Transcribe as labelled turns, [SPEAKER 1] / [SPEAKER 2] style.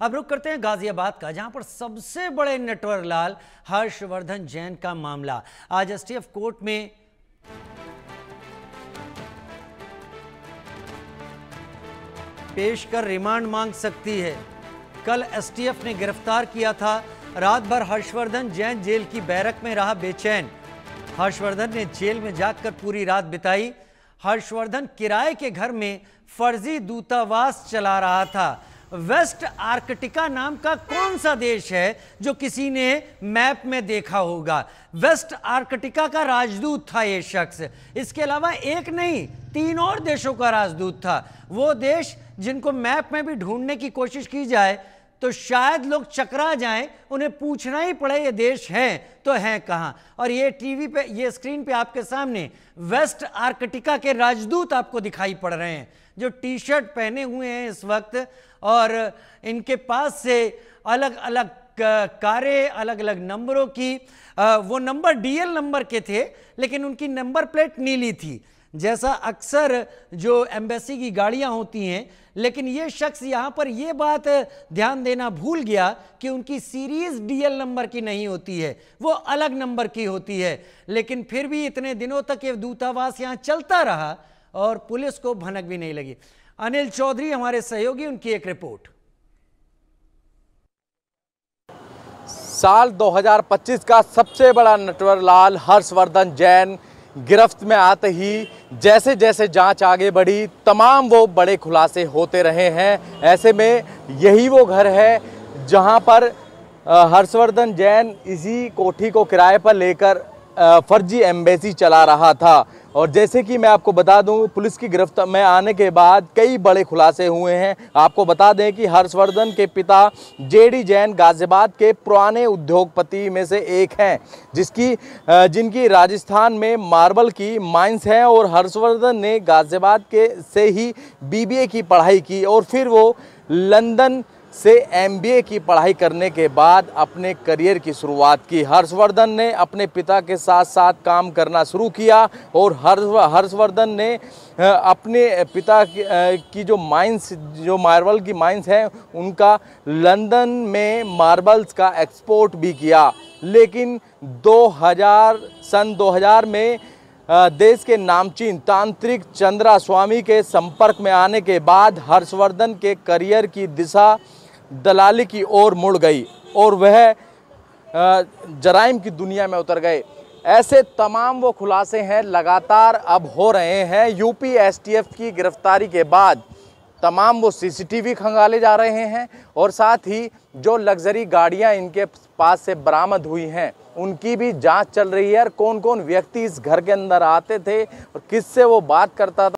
[SPEAKER 1] अब रुक करते हैं गाजियाबाद का, जहां पर सबसे बड़े नटवर लाल हर्षवर्धन जैन का मामला आज एसटीएफ कोर्ट में पेश कर रिमांड मांग सकती है। कल एसटीएफ ने गिरफ्तार किया था। रात भर हर्षवर्धन जैन जेल की बैरक में रहा बेचैन। हर्षवर्धन ने जेल में जाकर पूरी रात बिताई। हर्षवर्धन किराए के घर में फर्जी दूतावास चला रहा था। वेस्ट आर्कटिका नाम का कौन सा देश है जो किसी ने मैप में देखा होगा? वेस्ट आर्कटिका का राजदूत था ये शख्स। इसके अलावा एक नहीं 3 और देशों का राजदूत था। वो देश जिनको मैप में भी ढूंढने की कोशिश की जाए तो शायद लोग चकरा जाएं, उन्हें पूछना ही पड़े ये देश हैं तो हैं कहां। और ये टीवी पे, ये स्क्रीन पे आपके सामने वेस्ट आर्कटिका के राजदूत आपको दिखाई पड़ रहे हैं जो टी शर्ट पहने हुए हैं इस वक्त, और इनके पास से अलग अलग कारें, अलग अलग नंबरों की, वो नंबर डीएल नंबर के थे लेकिन उनकी नंबर प्लेट नीली थी, जैसा अक्सर जो एम्बेसी की गाड़ियां होती हैं। लेकिन ये शख्स यहां पर यह बात ध्यान देना भूल गया कि उनकी सीरीज डीएल नंबर की नहीं होती है, वो अलग नंबर की होती है। लेकिन फिर भी इतने दिनों तक ये दूतावास यहां चलता रहा और पुलिस को भनक भी नहीं लगी। अनिल चौधरी हमारे सहयोगी, उनकी एक रिपोर्ट।
[SPEAKER 2] साल 2025 का सबसे बड़ा नटवर लाल हर्षवर्धन जैन गिरफ्त में आते ही जैसे जैसे जांच आगे बढ़ी, तमाम वो बड़े खुलासे होते रहे हैं। ऐसे में यही वो घर है जहां पर हर्षवर्धन जैन इसी कोठी को किराए पर लेकर फर्जी एम्बेसी चला रहा था। और जैसे कि मैं आपको बता दूं, पुलिस की गिरफ्त में आने के बाद कई बड़े खुलासे हुए हैं। आपको बता दें कि हर्षवर्धन के पिता जेडी जैन गाजियाबाद के पुराने उद्योगपति में से एक हैं, जिनकी राजस्थान में मार्बल की माइंस हैं। और हर्षवर्धन ने गाजियाबाद से ही बीबीए की पढ़ाई की और फिर वो लंदन से एमबीए की पढ़ाई करने के बाद अपने करियर की शुरुआत की। हर्षवर्धन ने अपने पिता के साथ साथ काम करना शुरू किया और हर्षवर्धन ने अपने पिता की जो माइंस, जो मार्बल की माइंस हैं, उनका लंदन में मार्बल्स का एक्सपोर्ट भी किया। लेकिन सन 2000 में देश के नामचीन तांत्रिक चंद्रा स्वामी के संपर्क में आने के बाद हर्षवर्धन के करियर की दिशा दलाली की ओर मुड़ गई और वह जराइम की दुनिया में उतर गए। ऐसे तमाम वो खुलासे हैं लगातार अब हो रहे हैं। यूपी एसटीएफ की गिरफ्तारी के बाद तमाम वो सीसीटीवी खंगाले जा रहे हैं और साथ ही जो लग्जरी गाड़ियां इनके पास से बरामद हुई हैं उनकी भी जांच चल रही है। और कौन कौन व्यक्ति इस घर के अंदर आते थे और किससे वो बात करता था।